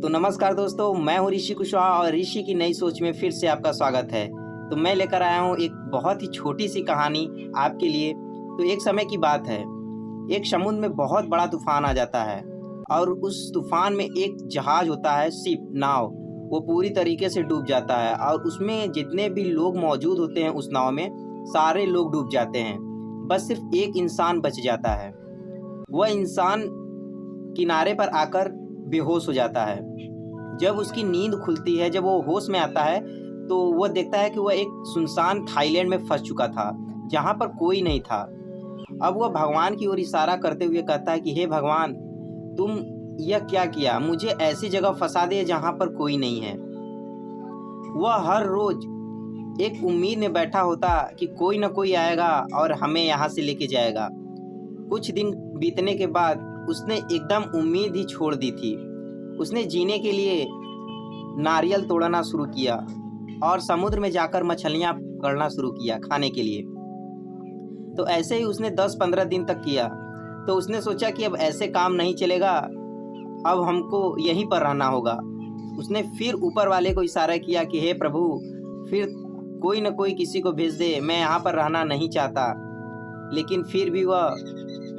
तो नमस्कार दोस्तों, मैं हूँ ऋषि कुशवाहा और ऋषि की नई सोच में फिर से आपका स्वागत है। तो मैं लेकर आया हूँ एक बहुत ही छोटी सी कहानी आपके लिए। तो एक समय की बात है, एक समुद्र में बहुत बड़ा तूफान आ जाता है और उस तूफान में एक जहाज होता है, शिप, नाव। वो पूरी तरीके से डूब जाता है और उसमें जितने भी लोग मौजूद होते हैं उस नाव में, सारे लोग डूब जाते हैं। बस सिर्फ एक इंसान बच जाता है। वह इंसान किनारे पर आकर बेहोश हो जाता है। जब उसकी नींद खुलती है, जब वो होश में आता है, तो वह देखता है कि वह एक सुनसान थाईलैंड में फंस चुका था, जहाँ पर कोई नहीं था। अब वह भगवान की ओर इशारा करते हुए कहता है कि हे भगवान, तुम यह क्या किया? मुझे ऐसी जगह फंसा दिए जहाँ पर कोई नहीं है। वह हर रोज एक उम्मीद में बैठा होता कि कोई न कोई आएगा और हमें यहाँ से लेके जाएगा। कुछ दिन बीतने के बाद उसने एकदम उम्मीद ही छोड़ दी थी। उसने जीने के लिए नारियल तोड़ना शुरू किया और समुद्र में जाकर मछलियां पकड़ना शुरू किया खाने के लिए। तो ऐसे ही उसने 10-15 दिन तक किया। तो उसने सोचा कि अब ऐसे काम नहीं चलेगा, अब हमको यहीं पर रहना होगा। उसने फिर ऊपर वाले को इशारा किया कि हे प्रभु, फिर कोई न कोई किसी को भेज दे, मैं यहाँ पर रहना नहीं चाहता। लेकिन फिर भी वह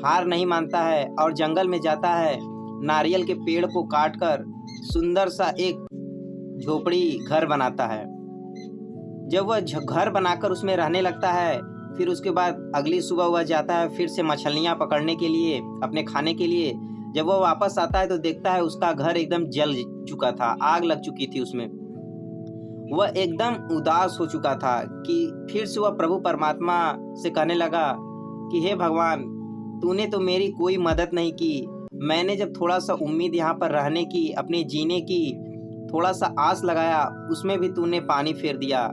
हार नहीं मानता है और जंगल में जाता है। नारियल के पेड़ को काटकर सुंदर सा एक झोपड़ी घर बनाता है। जब वह घर बनाकर उसमें रहने लगता है, फिर उसके बाद अगली सुबह वह जाता है फिर से मछलियां पकड़ने के लिए, अपने खाने के लिए। जब वह वापस आता है तो देखता है उसका घर एकदम जल चुका था, आग लग चुकी थी उसमें। वह एकदम उदास हो चुका था कि फिर से वह प्रभु परमात्मा से कहने लगा कि हे भगवान, तूने तो मेरी कोई मदद नहीं की। मैंने जब थोड़ा सा उम्मीद यहाँ पर रहने की, अपने जीने की थोड़ा सा आस लगाया, उसमें भी तूने पानी फेर दिया।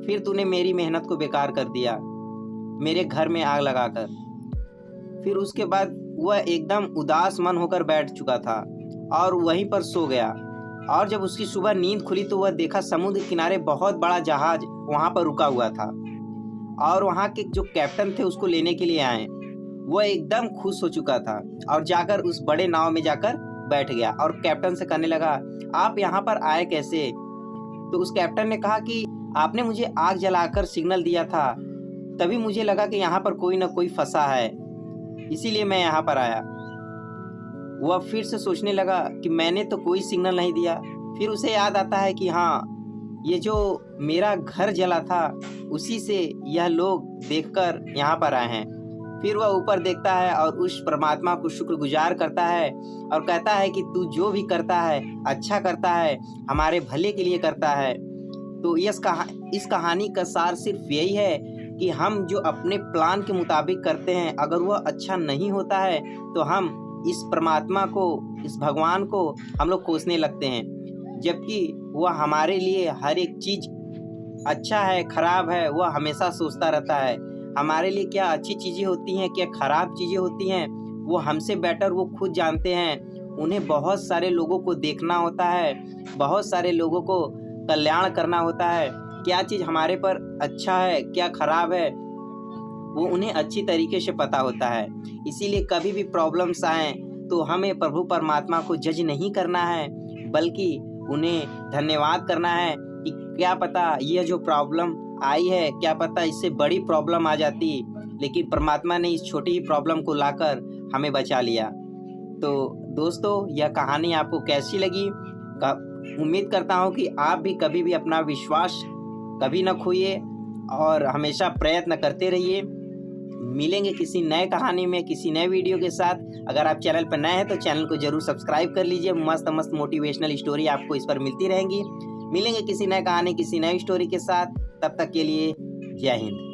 फिर तूने मेरी मेहनत को बेकार कर दिया, मेरे घर में आग लगाकर। फिर उसके बाद वह एकदम उदास मन होकर बैठ चुका था और वहीं पर सो गया। और जब उसकी सुबह नींद खुली तो वह देखा समुद्र किनारे बहुत बड़ा जहाज वहाँ पर रुका हुआ था और वहाँ के जो कैप्टन थे उसको लेने के लिए आए। वह एकदम खुश हो चुका था और जाकर उस बड़े नाव में जाकर बैठ गया और कैप्टन से कहने लगा, आप यहाँ पर आए कैसे? तो उस कैप्टन ने कहा कि आपने मुझे आग जलाकर सिग्नल दिया था, तभी मुझे लगा कि यहाँ पर कोई ना कोई फंसा है, इसीलिए मैं यहाँ पर आया। वह फिर से सोचने लगा कि मैंने तो कोई सिग्नल नहीं दिया। फिर उसे याद आता है कि हाँ, ये जो मेरा घर जला था उसी से यह लोग देखकर यहाँ पर आए हैं। फिर वह ऊपर देखता है और उस परमात्मा को शुक्रगुजार करता है और कहता है कि तू जो भी करता है अच्छा करता है, हमारे भले के लिए करता है। तो इस कहानी का सार सिर्फ यही है कि हम जो अपने प्लान के मुताबिक करते हैं, अगर वह अच्छा नहीं होता है तो हम इस परमात्मा को, इस भगवान को हम लोग कोसने लगते हैं, जबकि वह हमारे लिए हर एक चीज़ अच्छा है खराब है वह हमेशा सोचता रहता है। हमारे लिए क्या अच्छी चीज़ें होती हैं, क्या खराब चीज़ें होती हैं, वो हमसे बेटर वो खुद जानते हैं। उन्हें बहुत सारे लोगों को देखना होता है, बहुत सारे लोगों को कल्याण करना होता है। क्या चीज़ हमारे पर अच्छा है, क्या खराब है, वो उन्हें अच्छी तरीके से पता होता है। इसीलिए कभी भी प्रॉब्लम्स आएँ तो हमें प्रभु परमात्मा को जज नहीं करना है, बल्कि उन्हें धन्यवाद करना है कि क्या पता यह जो प्रॉब्लम आई है, क्या पता इससे बड़ी प्रॉब्लम आ जाती, लेकिन परमात्मा ने इस छोटी ही प्रॉब्लम को लाकर हमें बचा लिया। तो दोस्तों, यह कहानी आपको कैसी लगी? उम्मीद करता हूँ कि आप भी कभी भी अपना विश्वास कभी न खोइए और हमेशा प्रयत्न करते रहिए। मिलेंगे किसी नए कहानी में, किसी नए वीडियो के साथ। अगर आप चैनल पर नए हैं तो चैनल को जरूर सब्सक्राइब कर लीजिए। मस्त मस्त मोटिवेशनल स्टोरी आपको इस पर मिलती रहेंगी। मिलेंगे किसी नए कहानी, किसी नई स्टोरी के साथ। तब तक के लिए जय हिंद।